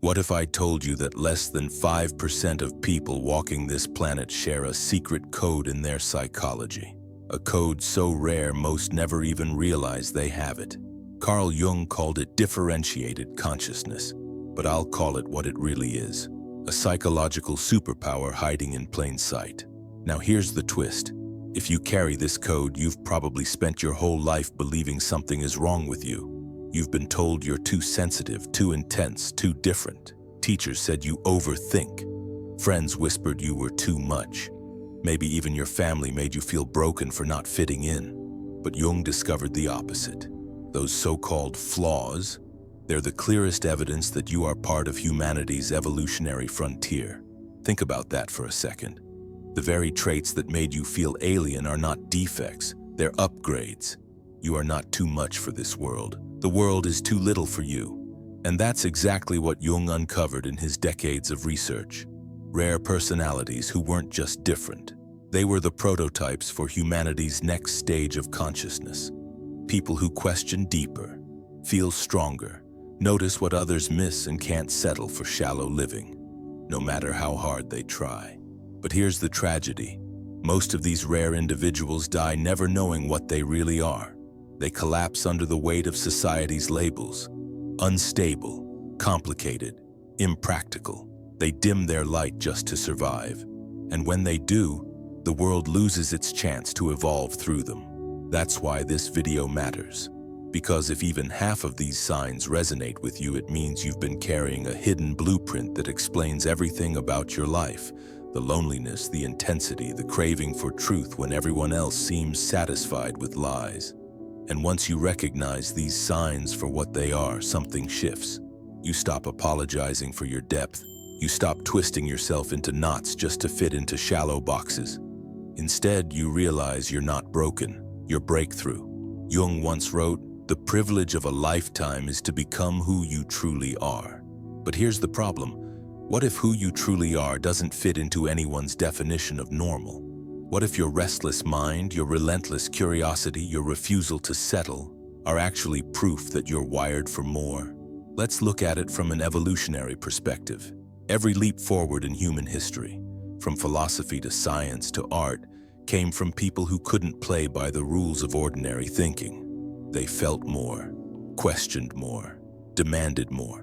What if I told you that less than 5% of people walking this planet share a secret code in their psychology? A code so rare most never even realize they have it. Carl Jung called it differentiated consciousness, but I'll call it what it really is: a psychological superpower hiding in plain sight. Now here's the twist. If you carry this code, you've probably spent your whole life believing something is wrong with you. You've been told you're too sensitive, too intense, too different. Teachers said you overthink. Friends whispered you were too much. Maybe even your family made you feel broken for not fitting in. But Jung discovered the opposite. Those so-called flaws, they're the clearest evidence that you are part of humanity's evolutionary frontier. Think about that for a second. The very traits that made you feel alien are not defects, they're upgrades. You are not too much for this world. The world is too little for you. And that's exactly what Jung uncovered in his decades of research. Rare personalities who weren't just different. They were the prototypes for humanity's next stage of consciousness. People who question deeper, feel stronger, notice what others miss and can't settle for shallow living, no matter how hard they try. But here's the tragedy. Most of these rare individuals die never knowing what they really are. They collapse under the weight of society's labels. Unstable, complicated, impractical. They dim their light just to survive. And when they do, the world loses its chance to evolve through them. That's why this video matters. Because if even half of these signs resonate with you, it means you've been carrying a hidden blueprint that explains everything about your life. The loneliness, the intensity, the craving for truth when everyone else seems satisfied with lies. And once you recognize these signs for what they are, something shifts. You stop apologizing for your depth. You stop twisting yourself into knots just to fit into shallow boxes. Instead, you realize you're not broken, you're breakthrough. Jung once wrote, "The privilege of a lifetime is to become who you truly are." But here's the problem. What if who you truly are doesn't fit into anyone's definition of normal? What if your restless mind, your relentless curiosity, your refusal to settle are actually proof that you're wired for more? Let's look at it from an evolutionary perspective. Every leap forward in human history, from philosophy to science to art, came from people who couldn't play by the rules of ordinary thinking. They felt more, questioned more, demanded more.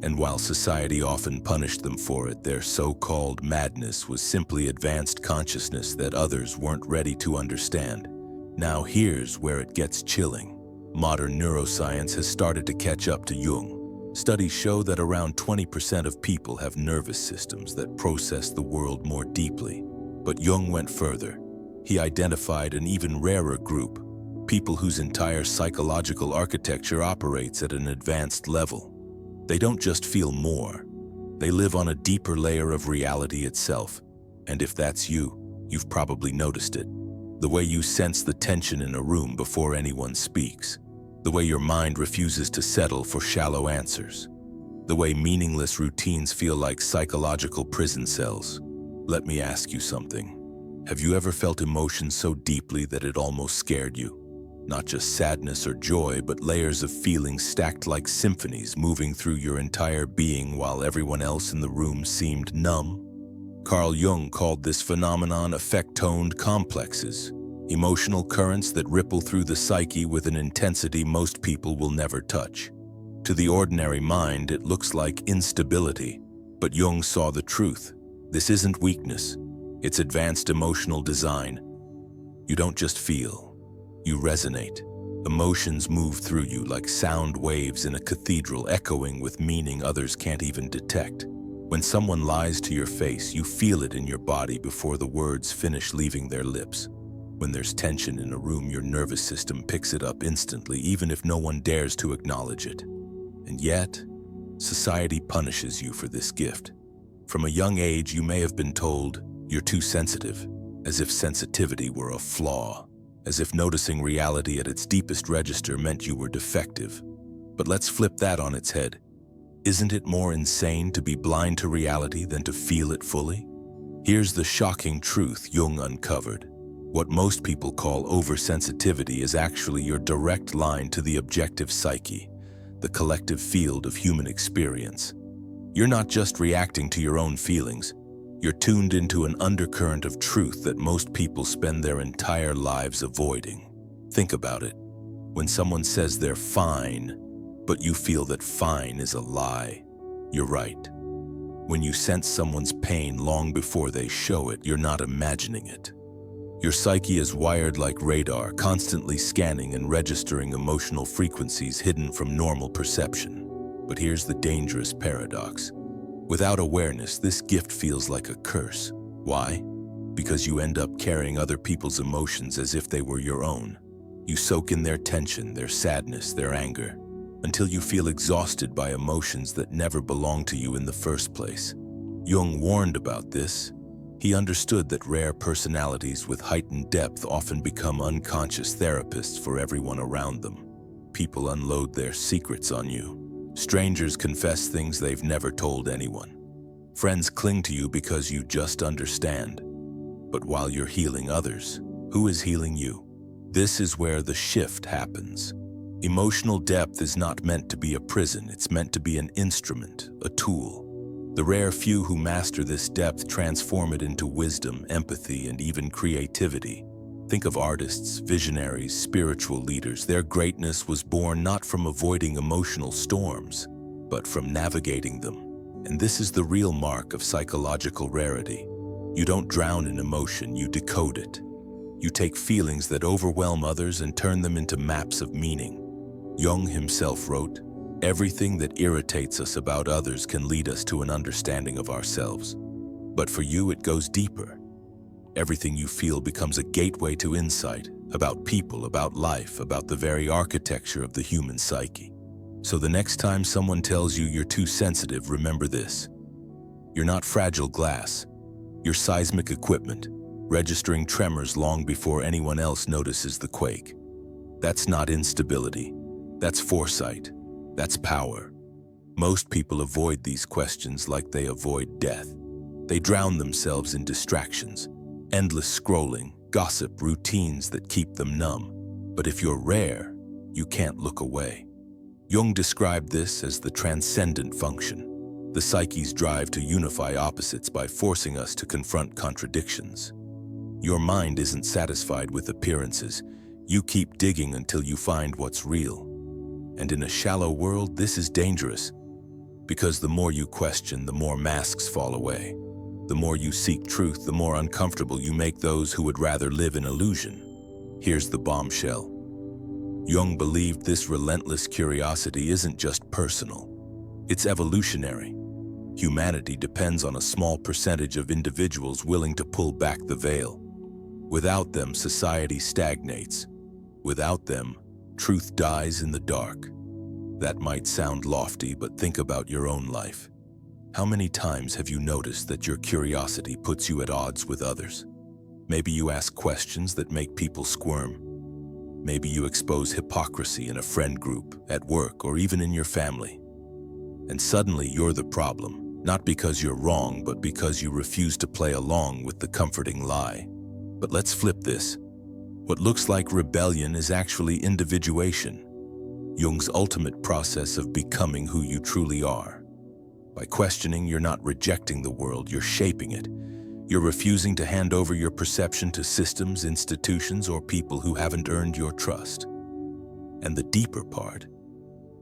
And while society often punished them for it, their so-called madness was simply advanced consciousness that others weren't ready to understand. Now here's where it gets chilling. Modern neuroscience has started to catch up to Jung. Studies show that around 20% of people have nervous systems that process the world more deeply. But Jung went further. He identified an even rarer group, people whose entire psychological architecture operates at an advanced level. They don't just feel more, they live on a deeper layer of reality itself. And if that's you, you've probably noticed it. The way you sense the tension in a room before anyone speaks. The way your mind refuses to settle for shallow answers. The way meaningless routines feel like psychological prison cells. Let me ask you something. Have you ever felt emotion so deeply that it almost scared you? Not just sadness or joy, but layers of feelings stacked like symphonies moving through your entire being while everyone else in the room seemed numb. Carl Jung called this phenomenon affect-toned complexes, emotional currents that ripple through the psyche with an intensity most people will never touch. To the ordinary mind, it looks like instability, but Jung saw the truth. This isn't weakness, it's advanced emotional design. You don't just feel. You resonate. Emotions move through you like sound waves in a cathedral, echoing with meaning others can't even detect. When someone lies to your face, you feel it in your body before the words finish leaving their lips. When there's tension in a room, your nervous system picks it up instantly, even if no one dares to acknowledge it. And yet, society punishes you for this gift. From a young age, you may have been told, "You're too sensitive," as if sensitivity were a flaw. As if noticing reality at its deepest register meant you were defective. But let's flip that on its head. Isn't it more insane to be blind to reality than to feel it fully? Here's the shocking truth Jung uncovered. What most people call oversensitivity is actually your direct line to the objective psyche, the collective field of human experience. You're not just reacting to your own feelings. You're tuned into an undercurrent of truth that most people spend their entire lives avoiding. Think about it. When someone says they're fine, but you feel that fine is a lie, you're right. When you sense someone's pain long before they show it, you're not imagining it. Your psyche is wired like radar, constantly scanning and registering emotional frequencies hidden from normal perception. But here's the dangerous paradox. Without awareness, this gift feels like a curse. Why? Because you end up carrying other people's emotions as if they were your own. You soak in their tension, their sadness, their anger, until you feel exhausted by emotions that never belonged to you in the first place. Jung warned about this. He understood that rare personalities with heightened depth often become unconscious therapists for everyone around them. People unload their secrets on you. Strangers confess things they've never told anyone. Friends cling to you because you just understand. But while you're healing others, who is healing you? This is where the shift happens. Emotional depth is not meant to be a prison, it's meant to be an instrument, a tool. The rare few who master this depth transform it into wisdom, empathy, and even creativity. Think of artists, visionaries, spiritual leaders. Their greatness was born not from avoiding emotional storms, but from navigating them. And this is the real mark of psychological rarity. You don't drown in emotion, you decode it. You take feelings that overwhelm others and turn them into maps of meaning. Jung himself wrote, "Everything that irritates us about others can lead us to an understanding of ourselves. But for you, it goes deeper. Everything you feel becomes a gateway to insight about people, about life, about the very architecture of the human psyche." So the next time someone tells you you're too sensitive, remember this. You're not fragile glass. You're seismic equipment, registering tremors long before anyone else notices the quake. That's not instability. That's foresight. That's power. Most people avoid these questions like they avoid death. They drown themselves in distractions, endless scrolling, gossip, routines that keep them numb. But if you're rare, you can't look away. Jung described this as the transcendent function, the psyche's drive to unify opposites by forcing us to confront contradictions. Your mind isn't satisfied with appearances. You keep digging until you find what's real. And in a shallow world, this is dangerous, because the more you question, the more masks fall away. The more you seek truth, the more uncomfortable you make those who would rather live in illusion. Here's the bombshell. Jung believed this relentless curiosity isn't just personal. It's evolutionary. Humanity depends on a small percentage of individuals willing to pull back the veil. Without them, society stagnates. Without them, truth dies in the dark. That might sound lofty, but think about your own life. How many times have you noticed that your curiosity puts you at odds with others? Maybe you ask questions that make people squirm. Maybe you expose hypocrisy in a friend group, at work, or even in your family. And suddenly you're the problem, not because you're wrong, but because you refuse to play along with the comforting lie. But let's flip this. What looks like rebellion is actually individuation, Jung's ultimate process of becoming who you truly are. By questioning, you're not rejecting the world, you're shaping it. You're refusing to hand over your perception to systems, institutions, or people who haven't earned your trust. And the deeper part,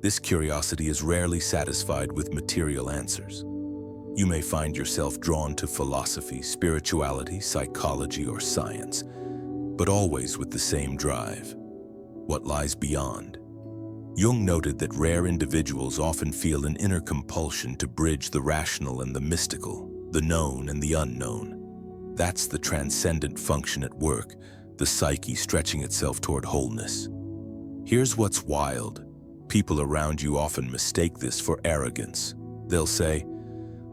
this curiosity is rarely satisfied with material answers. You may find yourself drawn to philosophy, spirituality, psychology, or science, but always with the same drive. What lies beyond? Jung noted that rare individuals often feel an inner compulsion to bridge the rational and the mystical, the known and the unknown. That's the transcendent function at work, the psyche stretching itself toward wholeness. Here's what's wild. People around you often mistake this for arrogance. They'll say,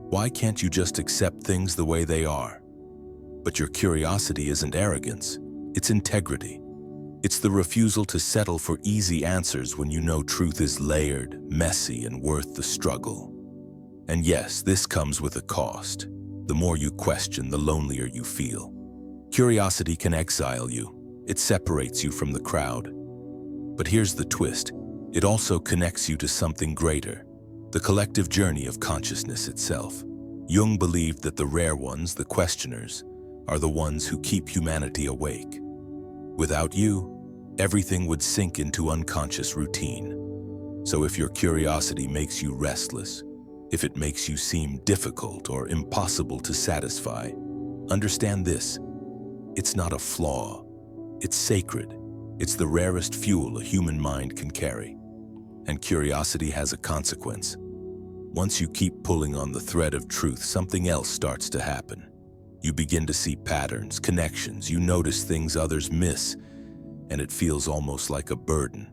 "Why can't you just accept things the way they are?" But your curiosity isn't arrogance, it's integrity. It's the refusal to settle for easy answers when you know truth is layered, messy, and worth the struggle. And yes, this comes with a cost. The more you question, the lonelier you feel. Curiosity can exile you. It separates you from the crowd. But here's the twist. It also connects you to something greater. the collective journey of consciousness itself. Jung believed that the rare ones, the questioners, are the ones who keep humanity awake. Without you, everything would sink into unconscious routine. So if your curiosity makes you restless, if it makes you seem difficult or impossible to satisfy, understand this: it's not a flaw, it's sacred. It's the rarest fuel a human mind can carry. And curiosity has a consequence. Once you keep pulling on the thread of truth, something else starts to happen. You begin to see patterns, connections, you notice things others miss, and it feels almost like a burden,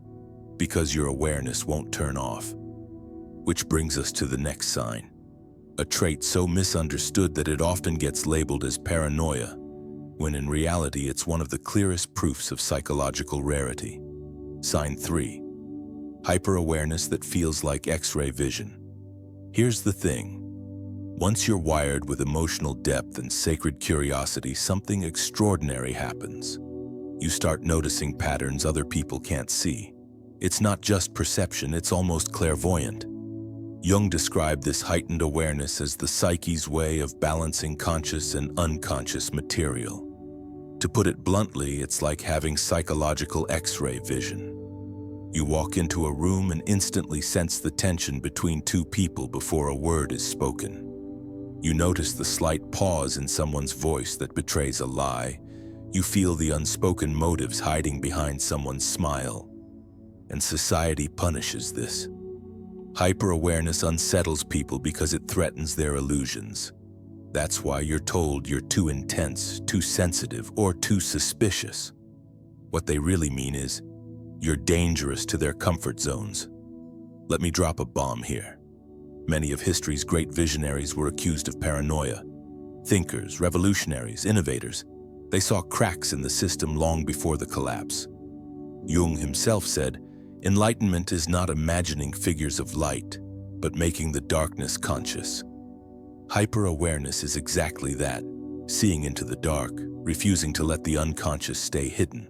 because your awareness won't turn off. Which brings us to the next sign, a trait so misunderstood that it often gets labeled as paranoia, when in reality it's one of the clearest proofs of psychological rarity. Sign 3. Hyper-awareness that feels like X-ray vision. Here's the thing. Once you're wired with emotional depth and sacred curiosity, something extraordinary happens. You start noticing patterns other people can't see. It's not just perception, it's almost clairvoyant. Jung described this heightened awareness as the psyche's way of balancing conscious and unconscious material. To put it bluntly, it's like having psychological X-ray vision. You walk into a room and instantly sense the tension between two people before a word is spoken. You notice the slight pause in someone's voice that betrays a lie. You feel the unspoken motives hiding behind someone's smile. And society punishes this. Hyper-awareness unsettles people because it threatens their illusions. That's why you're told you're too intense, too sensitive, or too suspicious. What they really mean is, you're dangerous to their comfort zones. Let me drop a bomb here. Many of history's great visionaries were accused of paranoia. Thinkers, revolutionaries, innovators, they saw cracks in the system long before the collapse. Jung himself said, "Enlightenment is not imagining figures of light, but making the darkness conscious." Hyper-awareness is exactly that, seeing into the dark, refusing to let the unconscious stay hidden.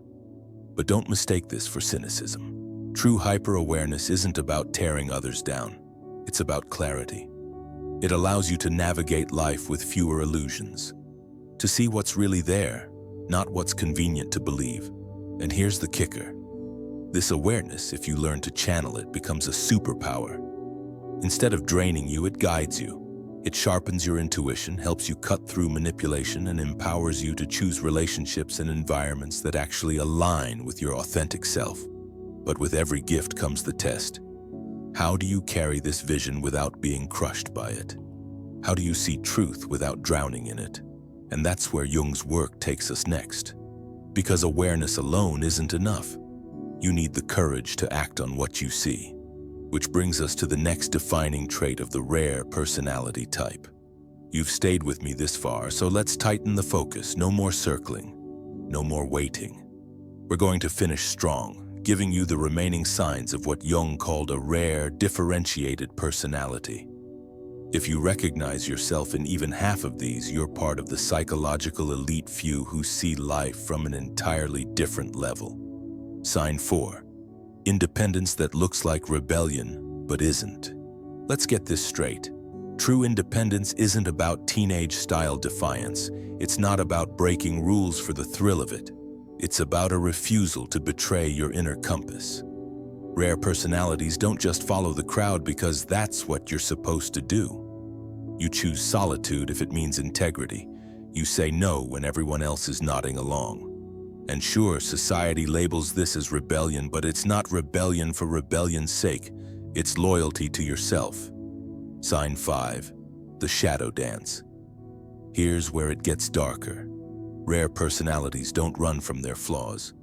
But don't mistake this for cynicism. True hyper-awareness isn't about tearing others down. It's about clarity. It allows you to navigate life with fewer illusions, to see what's really there, not what's convenient to believe. And here's the kicker. This awareness, if you learn to channel it, becomes a superpower. Instead of draining you, it guides you. It sharpens your intuition, helps you cut through manipulation, and empowers you to choose relationships and environments that actually align with your authentic self. But with every gift comes the test. How do you carry this vision without being crushed by it? How do you see truth without drowning in it? And that's where Jung's work takes us next. Because awareness alone isn't enough. You need the courage to act on what you see. Which brings us to the next defining trait of the rare personality type. You've stayed with me this far, so let's tighten the focus. No more circling, no more waiting. We're going to finish strong, giving you the remaining signs of what Jung called a rare, differentiated personality. If you recognize yourself in even half of these, you're part of the psychological elite few who see life from an entirely different level. Sign 4. Independence that looks like rebellion, but isn't. Let's get this straight. True independence isn't about teenage-style defiance. It's not about breaking rules for the thrill of it. It's about a refusal to betray your inner compass. Rare personalities don't just follow the crowd because that's what you're supposed to do. You choose solitude if it means integrity. You say no when everyone else is nodding along. And sure, society labels this as rebellion, but it's not rebellion for rebellion's sake. It's loyalty to yourself. Sign 5. The shadow dance. Here's where it gets darker. Rare personalities don't run from their flaws.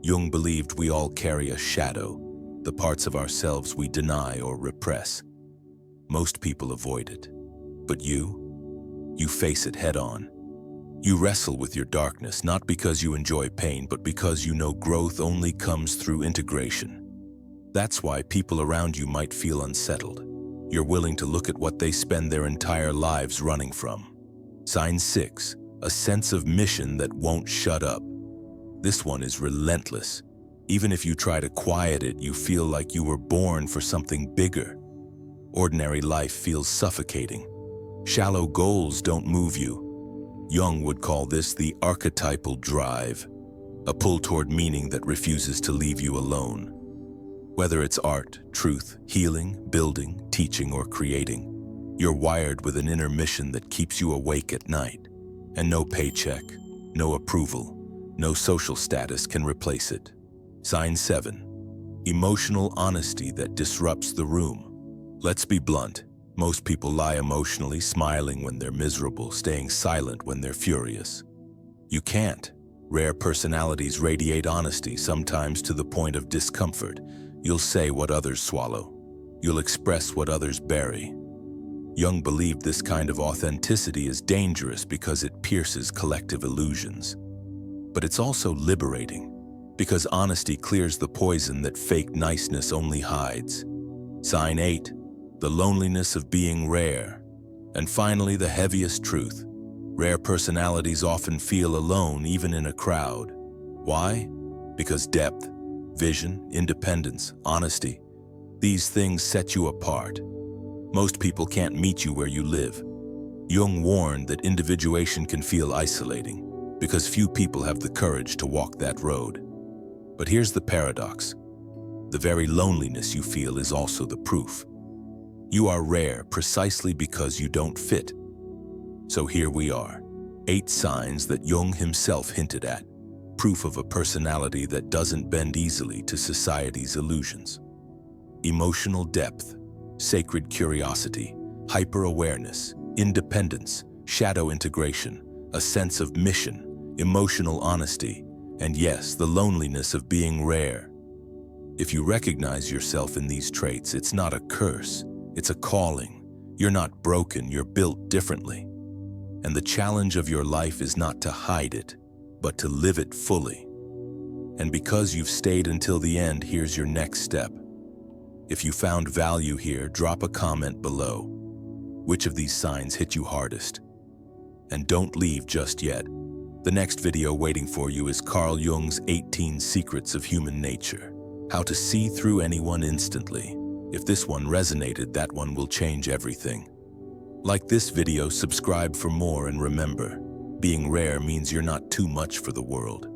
Jung believed we all carry a shadow, the parts of ourselves we deny or repress. Most people avoid it. But you face it head-on. You wrestle with your darkness, not because you enjoy pain, but because you know growth only comes through integration. That's why people around you might feel unsettled. You're willing to look at what they spend their entire lives running from. Sign 6. A sense of mission that won't shut up. This one is relentless. Even if you try to quiet it, you feel like you were born for something bigger. Ordinary life feels suffocating. Shallow goals don't move you. Jung would call this the archetypal drive, a pull toward meaning that refuses to leave you alone. Whether it's art, truth, healing, building, teaching, or creating, you're wired with an inner mission that keeps you awake at night. And no paycheck, no approval, no social status can replace it. Sign 7. Emotional honesty that disrupts the room. Let's be blunt. Most people lie emotionally, smiling when they're miserable, staying silent when they're furious. You can't. Rare personalities radiate honesty, sometimes to the point of discomfort. You'll say what others swallow. You'll express what others bury. Jung believed this kind of authenticity is dangerous because it pierces collective illusions. But it's also liberating, because honesty clears the poison that fake niceness only hides. Sign 8. The loneliness of being rare. And finally, the heaviest truth. Rare personalities often feel alone, even in a crowd. Why? Because depth, vision, independence, honesty, these things set you apart. Most people can't meet you where you live. Jung warned that individuation can feel isolating, because few people have the courage to walk that road. But here's the paradox. The very loneliness you feel is also the proof. You are rare precisely because you don't fit. So here we are, 8 signs that Jung himself hinted at, proof of a personality that doesn't bend easily to society's illusions. Emotional depth, sacred curiosity, hyper-awareness, independence, shadow integration, a sense of mission, emotional honesty, and yes, the loneliness of being rare. If you recognize yourself in these traits, it's not a curse, it's a calling. You're not broken, you're built differently. And the challenge of your life is not to hide it, but to live it fully. And because you've stayed until the end, here's your next step. If you found value here, drop a comment below. Which of these signs hit you hardest? And don't leave just yet. The next video waiting for you is Carl Jung's 18 Secrets of Human Nature. How to see through anyone instantly. If this one resonated, that one will change everything. Like this video, subscribe for more, and remember, being rare means you're not too much for the world.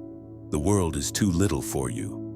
The world is too little for you.